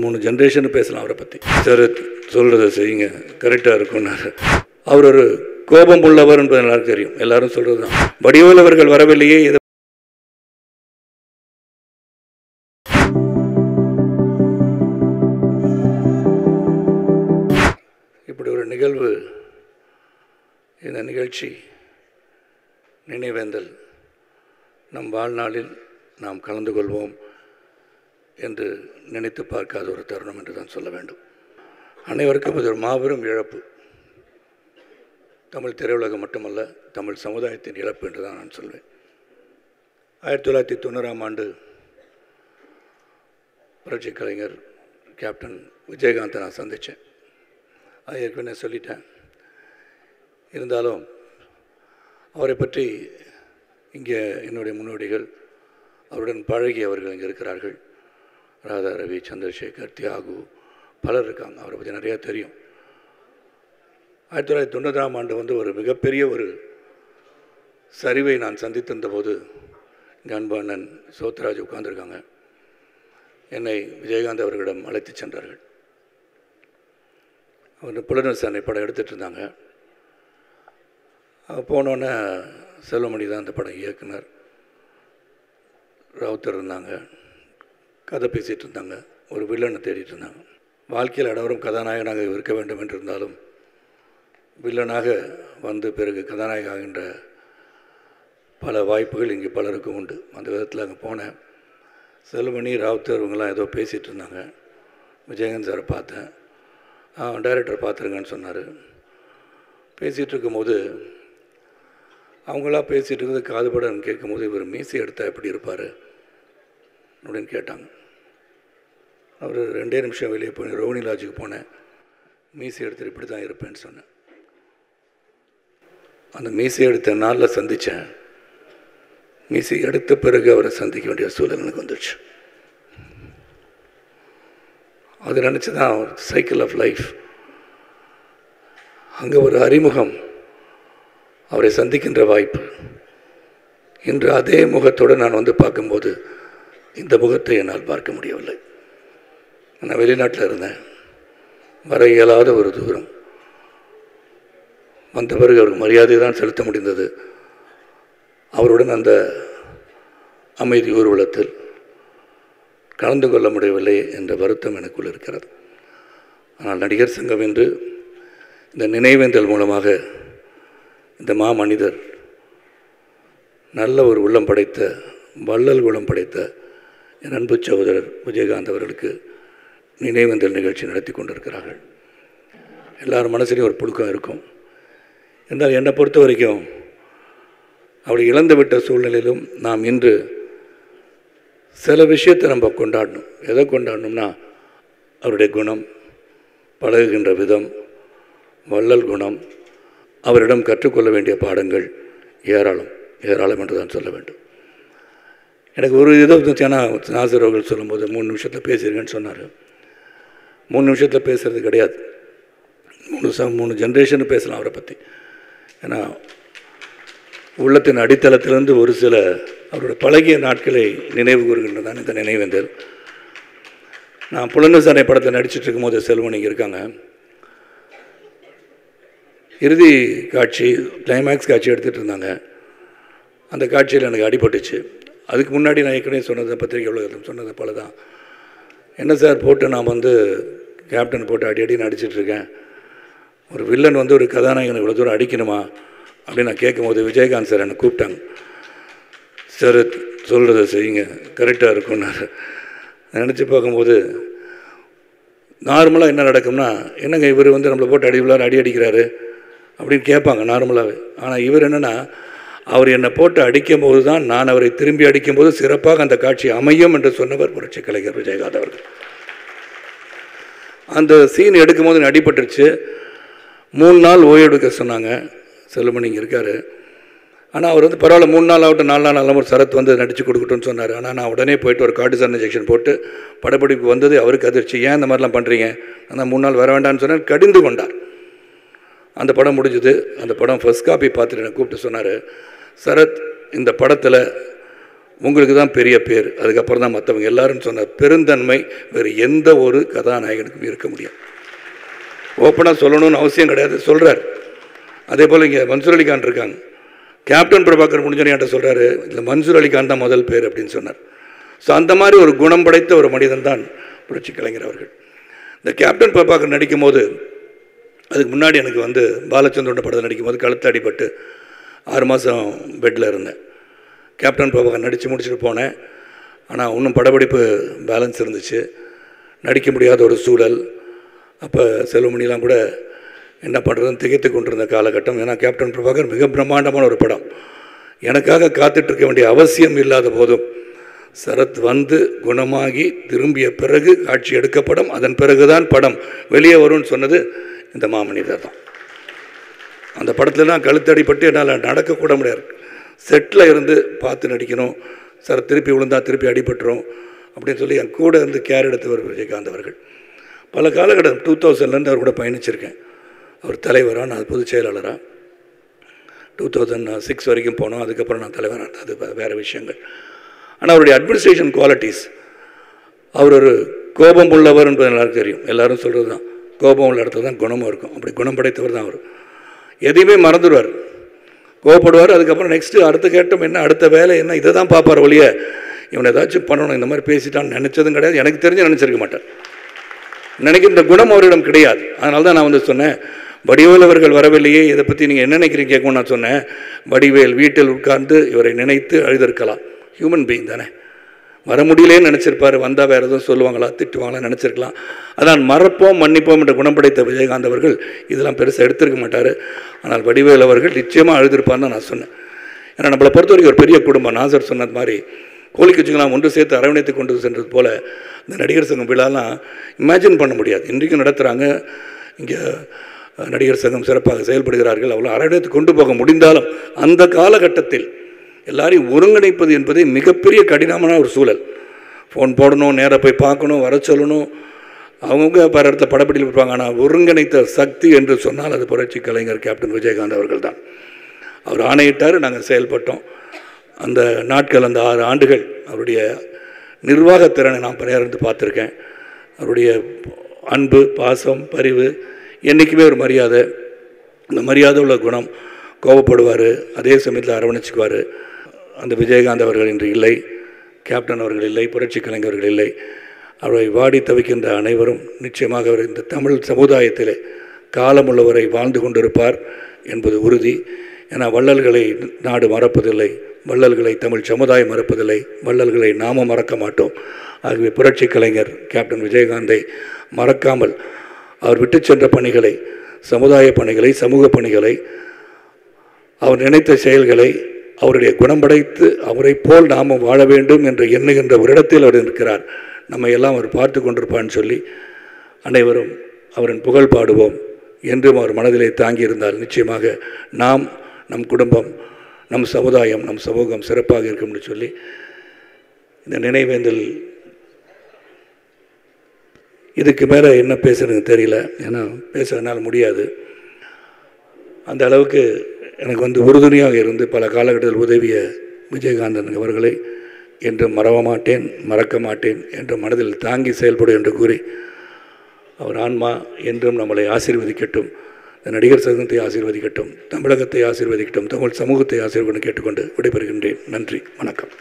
மூணு ஜென்ரேஷன் பேசலாம் அவரை பற்றி. சார் சொல்கிறத செய்யுங்க, கரெக்டாக இருக்கும்னாரு. அவர் ஒரு கோபம் உள்ளவர் என்பது எல்லாருக்கும் தெரியும், எல்லாரும் சொல்கிறது தான். வடிவேலு அவர்கள் வரவில்லையே, இப்படி ஒரு நிகழ்வு, இந்த நிகழ்ச்சி நினைவேந்தல் நம் வாழ்நாளில் நாம் கலந்து கொள்வோம் என்று நினைத்து பார்க்காத ஒரு தருணம் என்று தான் சொல்ல வேண்டும். அனைவருக்கும் இது ஒரு மாபெரும் இழப்பு. தமிழ் திரையுலகம் மட்டுமல்ல, தமிழ் சமுதாயத்தின் இழப்பு என்று தான் நான் சொல்வேன். 1990ஆம் ஆண்டு புரட்சி கலைஞர் கேப்டன் விஜயகாந்தை நான் சந்தித்தேன். அது ஏற்கனவே சொல்லிட்டேன். இருந்தாலும் அவரை பற்றி இங்கே என்னுடைய முன்னோடிகள், அவருடன் பழகியவர்கள் இங்கே இருக்கிறார்கள். ராதா ரவி, சந்திரசேகர், தியாகு, பலர் இருக்காங்க. அவரை பற்றி நிறையா தெரியும். 1990ஆம் ஆண்டு ஒரு மிகப்பெரிய ஒரு சரிவை நான் சந்தித்திருந்த போது எங்கள் அன்பு அண்ணன் சோத்ராஜ் உட்கார்ந்துருக்காங்க. என்னை விஜயகாந்த் அவர்களிடம் அழைத்து சென்றார்கள். அவர் புலனரசனை படம் எடுத்துகிட்டு இருந்தாங்க. போனோன்னே செல்வமணி தான் அந்த படம் இயக்குனர். ராவுத்தர் இருந்தாங்க, கதை பேசிகிட்டு இருந்தாங்க, ஒரு வில்லனை தேடிட்டு இருந்தாங்க. வாழ்க்கையில் அனைவரும் கதாநாயகனாக இருக்க வேண்டும் என்று இருந்தாலும் வில்லனாக வந்து பிறகு கதாநாயகம் ஆகின்ற பல வாய்ப்புகள் இங்கே பலருக்கும் உண்டு. அந்த விதத்தில் அங்கே போனேன். செல்வமணி, ராவுத்தர் இவங்கெல்லாம் ஏதோ பேசிகிட்டு இருந்தாங்க. விஜயகாந்த் சாரை பார்த்தேன். டைரக்டர் பார்த்துருங்கன்னு சொன்னார். பேசிகிட்டு இருக்கும்போது அவங்களா பேசிகிட்டு இருக்கிறது காதுபடன்னு கேட்கும்போது, இவர் மீசை எடுத்தால் எப்படி இருப்பார் அப்படின்னு கேட்டாங்க. அவர் 2 நிமிஷம் வெளியே போய் ரோஹிணி லாட்ஜுக்கு போனேன். மீசை எடுத்துட்டு இப்படி தான் இருப்பேன்னு சொன்னேன். அந்த மீசை எடுத்த நாளில் சந்தித்தேன். மீசை எடுத்த பிறகு அவரை சந்திக்க வேண்டிய சூழல் எனக்கு வந்துடுச்சு. அது நினச்சி தான் சைக்கிள் ஆஃப் லைஃப். அங்கே ஒரு அறிமுகம், அவரை சந்திக்கின்ற வாய்ப்பு. இன்று அதே முகத்தோடு நான் வந்து பார்க்கும்போது இந்த முகத்தை என்னால் பார்க்க முடியவில்லை. நான் வெளிநாட்டில் இருந்தேன், வர இயலாத ஒரு தூரம். வந்த பிறகு அவருக்கு மரியாதை தான் செலுத்த முடிந்தது. அவருடன் அந்த அமைதி ஊர்வலத்தில் கலந்து கொள்ள முடியவில்லை என்ற வருத்தம் எனக்குள் இருக்கிறது. ஆனால் நடிகர் சங்கம் என்று இந்த நினைவேந்தல் மூலமாக இந்த மாமனிதர், நல்ல ஒரு உள்ளம் படைத்த, வள்ளல் குணம் படைத்த என் அன்பு சகோதரர் விஜயகாந்த் அவர்களுக்கு நினைவேந்தல் நிகழ்ச்சி நடத்தி கொண்டிருக்கிறார்கள். எல்லார் மனசுலையும் ஒரு புழுக்கம் இருக்கும். என்றால் என்னை பொறுத்த வரைக்கும் அப்படி இழந்துவிட்ட சூழ்நிலையிலும் நாம் இன்று சில விஷயத்தை நம்ம கொண்டாடணும். எதை கொண்டாடணும்னா அவருடைய குணம், பழகுகின்ற விதம், வள்ளல் குணம், அவரிடம் கற்றுக்கொள்ள வேண்டிய பாடங்கள் ஏராளம் என்று தான் சொல்ல வேண்டும். எனக்கு ஒரு இதை நாசர் அவர்கள் சொல்லும்போது 3 நிமிஷத்தில் பேசியிருக்கேன்னு சொன்னார். 3 நிமிஷத்தில் பேசுகிறது கிடையாது. 3 ஜென்ரேஷன் பேசலாம் அவரை பற்றி. ஏன்னா உள்ளத்தின் அடித்தளத்திலிருந்து ஒரு சில அவருடைய பழகிய நாட்களை நினைவு கூறுகின்றது தான் இந்த நினைவேந்தல். நான் புலனரசனை படத்தில் நடிச்சிட்டு இருக்கும்போது செல்வமணி இருக்காங்க. இறுதி காட்சி, கிளைமேக்ஸ் காட்சி எடுத்துகிட்டு இருந்தாங்க. அந்த காட்சியில் எனக்கு அடிபட்டுச்சு. அதுக்கு முன்னாடி நான் ஏற்கனவே சொன்னது, பத்திரிகை உலகத்தில் சொன்னது போல தான். என்ன சார் போட்டு நான் கேப்டன் போட்டு அடி நடிச்சிட்ருக்கேன், ஒரு வில்லன் ஒரு கதாநாயகனை இவ்வளோ தூரம் அடிக்கணுமா அப்படின்னு நான் கேட்கும்போது விஜயகாந்த் சார் என்னை கூப்பிட்டாங்க. சார் சொல்கிறத செய்யுங்க, கரெக்டாக இருக்கும்னாரு. நினச்சி பார்க்கும்போது நார்மலாக என்ன நடக்கும்னா, என்னங்க இவர் நம்மளை போட்டு அடி அடிக்கிறாரு அப்படின்னு கேட்பாங்க நார்மலாகவே. ஆனால் இவர் என்னென்னா, அவர் என்னை போட்டு அடிக்கும்போது தான் நான் அவரை திரும்பி அடிக்கும்போது சிறப்பாக அந்த காட்சி அமையும் என்று சொன்னவர் புரட்சி கலைஞர் விஜயகாந்த் அவர்கள். அந்த சீன் எடுக்கும்போது அடிபட்டுருச்சு. 3 நாள் ஓய்வு எடுக்க சொன்னாங்க. செல்வமணி இங்கே இருக்கார். ஆனால் அவர் பரவாயில்ல 3 நாள் ஆகட்டும் 4 நாள் ஆகலாம், ஒரு சரத் நடித்து கொடுக்கட்டும்னு சொன்னார். ஆனால் நான் உடனே போயிட்டு ஒரு கார்டிசான் இன்ஜெக்ஷன் போட்டு படப்பிடிப்பு வந்தது. அவருக்கு அதிர்ச்சி, ஏன் இந்த மாதிரிலாம் பண்ணுறீங்க, ஆனால் 3 நாள் வர வேண்டாம்னு சொன்னார். கடிந்து கொண்டார். அந்த படம் முடிஞ்சுது. அந்த படம் ஃபர்ஸ்ட் காப்பி பார்த்துட்டு என்னை கூப்பிட்டு சொன்னார், சரத் இந்த படத்தில் உங்களுக்கு தான் பெரிய பேர், அதுக்கப்புறம் தான் மற்றவங்க எல்லாரும் சொன்ன பெருந்தன்மை வேறு எந்த ஒரு கதாநாயகனுக்கும் இருக்க முடியாது. ஓப்பனாக சொல்லணும்னு அவசியம் கிடையாது, சொல்கிறார். அதே போல் இங்கே மன்சூர் அலிகான் இருக்காங்க. கேப்டன் பிரபாகர் முடிஞ்சோன்னு என்கிட்ட சொல்கிறாரு, இல்லை மன்சூர் அலிகான் தான் முதல் பேர் அப்படின்னு சொன்னார். ஸோ அந்த மாதிரி ஒரு குணம் படைத்த ஒரு மனிதன் தான் புரட்சி கலைஞர் அவர்கள். இந்த கேப்டன் பிரபாகர் நடிக்கும் போது, அதுக்கு முன்னாடி எனக்கு பாலச்சந்திரோட படத்தை நடிக்கும் போது கழுத்து அடிபட்டு 6 மாதம் பெட்டில் இருந்தேன். கேப்டன் பிரபாகர் நடித்து முடிச்சுட்டு போனேன். ஆனால் இன்னும் படப்பிடிப்பு பேலன்ஸ் இருந்துச்சு, நடிக்க முடியாத ஒரு சூழல். அப்போ செல்வமணிலாம் கூட என்ன பண்ணுறதுன்னு திகைத்து கொண்டிருந்த காலகட்டம். ஏன்னா கேப்டன் பிரபாகர் மிக பிரம்மாண்டமான ஒரு படம். எனக்காக காத்துட்ருக்க வேண்டிய அவசியம் இல்லாத போதும் சரத் குணமாகி திரும்பிய பிறகு காட்சி எடுக்கப்படும், அதன் பிறகுதான் படம் வெளியே வரும்னு சொன்னது இந்த மாமனிதர் தான். அந்த படத்துலலாம் கழுத்தடிப்பட்டு என்னால் நடக்கக்கூட முடியாது. செட்டில் இருந்து பார்த்து நடிக்கணும், சார் திருப்பி விழுந்தா திருப்பி அடிபட்டுரும் அப்படின்னு சொல்லி என் கூட இருந்து கேர் எடுத்தவர் விஜயகாந்த் அவர்கள். பல காலகட்டம் 2000லேருந்து அவர் கூட பயணிச்சிருக்கேன். அவர் தலைவராக, நான் பொதுச் செயலாளராக 2006 வரைக்கும் போனோம். அதுக்கப்புறம் நான் தலைவராக, அது வேறு விஷயங்கள். ஆனால் அவருடைய அட்மினிஸ்ட்ரேஷன் குவாலிட்டிஸ், அவர் ஒரு கோபம் உள்ளவர் என்பது எல்லாருக்கும் தெரியும். எல்லோரும் சொல்கிறது தான், கோபம் உள்ள இடத்துல தான் குணமும் இருக்கும். அப்படி குணம் படைத்தவர் தான் அவர். எதையுமே மறந்துடுவார், கோவப்படுவார். அதுக்கப்புறம் நெக்ஸ்ட்டு அடுத்த கேட்டம் என்ன, அடுத்த வேலை என்ன, இதை தான் பார்ப்பார் ஒழிய இவனை ஏதாச்சும் பண்ணணும், இந்த மாதிரி பேசிட்டான்னு நினச்சதும் கிடையாது. எனக்கு தெரிஞ்சு நினச்சிருக்க மாட்டார். நினைக்கின்ற குணம் அவரிடம் கிடையாது. அதனால தான் நான் சொன்னேன், வடிவேல் அவர்கள் வரவில்லையே, இதை பற்றி நீங்கள் என்ன நினைக்கிறீங்க கேட்கணும். நான் சொன்னேன், வடிவேல் வீட்டில் உட்கார்ந்து இவரை நினைத்து அழுதிருக்கலாம். ஹியூமன் பீயிங் தானே, வர முடியலேன்னு நினச்சிருப்பார். வந்தால் வேறு எதுவும் சொல்லுவாங்களா, திட்டுவாங்களா நினச்சிருக்கலாம். அதான் மறப்போம் மன்னிப்போம் என்ற குணம் படைத்த விஜயகாந்த் அவர்கள் இதெல்லாம் பெருசாக எடுத்திருக்க மாட்டார். ஆனால் வடிவேல் அவர்கள் நிச்சயமாக அழுதிருப்பான்னு தான் நான் சொன்னேன். ஏன்னா நம்மளை பொறுத்த வரைக்கும் ஒரு பெரிய குடும்பம். நாசர் சொன்னது மாதிரி கோழி குச்சுங்களாம் ஒன்று சேர்த்து அரவணைத்து கொண்டு சென்றது போல் இந்த நடிகர் சங்கம் விழாலாம் இமேஜின் பண்ண முடியாது. இன்றைக்கும் நடத்துகிறாங்க. இங்கே நடிகர் சங்கம் சிறப்பாக செயல்படுகிறார்கள். அவ்வளோ அரவணைத்து கொண்டு போக முடிந்தாலும் அந்த காலகட்டத்தில் எல்லாரையும் ஒருங்கிணைப்பது என்பது மிகப்பெரிய கடினமான ஒரு சூழல். ஃபோன் போடணும், நேராக போய் பார்க்கணும், வர சொல்லணும், அவங்கவுங்க வேறு இடத்துல படப்பிடியில் இருப்பாங்க. ஆனால் ஒருங்கிணைத்த சக்தி என்று சொன்னால் அது புரட்சி கலைஞர் கேப்டன் விஜயகாந்த் அவர்கள் தான். அவர் ஆணையிட்டார், நாங்கள் செயல்பட்டோம். அந்த நாட்கள், அந்த 6 ஆண்டுகள் அவருடைய நிர்வாகத்திறனை நான் பணியார்ந்து பார்த்துருக்கேன். அவருடைய அன்பு, பாசம், பரிவு, என்றைக்குமே ஒரு மரியாதை, அந்த மரியாதை உள்ள குணம். கோபப்படுவார், அதே சமயத்தில் அரவணைச்சிக்குவார். அந்த விஜயகாந்த் அவர்கள் இன்று இல்லை, கேப்டன் அவர்கள் இல்லை, புரட்சி கலைஞர்கள் இல்லை. அவரை வாடி தவிக்கின்ற அனைவரும் நிச்சயமாக அவர் இந்த தமிழ் சமுதாயத்திலே காலமுள்ளவரை வாழ்ந்து கொண்டிருப்பார் என்பது உறுதி. ஏன்னா வள்ளல்களை நாடு மறப்பதில்லை, வள்ளல்களை தமிழ் சமுதாயம் மறப்பதில்லை, வள்ளல்களை நாம மறக்க மாட்டோம். ஆகவே புரட்சி கலைஞர் கேப்டன் விஜயகாந்தை மறக்காமல் அவர் விட்டு சென்ற பணிகளை, சமுதாய பணிகளை, சமூக பணிகளை, அவர் நினைத்த செயல்களை, அவருடைய குணம் படைத்து அவரை போல் நாம் வாழ வேண்டும் என்று எண்ணுகின்ற ஒரு இடத்தில் அவர் இருக்கிறார். நம்ம எல்லாம் அவர் பார்த்து கொண்டிருப்பான்னு சொல்லி அனைவரும் அவரின் புகழ் பாடுவோம். என்றும் அவர் மனதிலே தாங்கியிருந்தால் நிச்சயமாக நாம், நம் குடும்பம், நம் சமுதாயம், நம் சமூகம் சிறப்பாக இருக்கும்னு சொல்லி இந்த நினைவேந்தல், இதுக்கு மேலே என்ன பேசுறதுன்னு தெரியல. ஏன்னா பேசுறதுனால முடியாது. அந்த அளவுக்கு எனக்கு உறுதுணையாக இருந்து பல காலகட்டத்தில் உதவிய விஜயகாந்தன் அவர்களை என்றும் மறக்க மாட்டேன் என்று மனதில் தாங்கி செயல்படும் என்று கூறி, அவர் ஆன்மா என்றும் நம்மளை ஆசீர்வதிக்கட்டும், இந்த நடிகர் சங்கத்தை ஆசீர்வதிக்கட்டும், தமிழகத்தை ஆசீர்வதிக்கட்டும், தமிழ் சமூகத்தை ஆசீர்வதிக்கட்டும் கேட்டுக்கொண்டு விடைபெறுகின்றேன். நன்றி, வணக்கம்.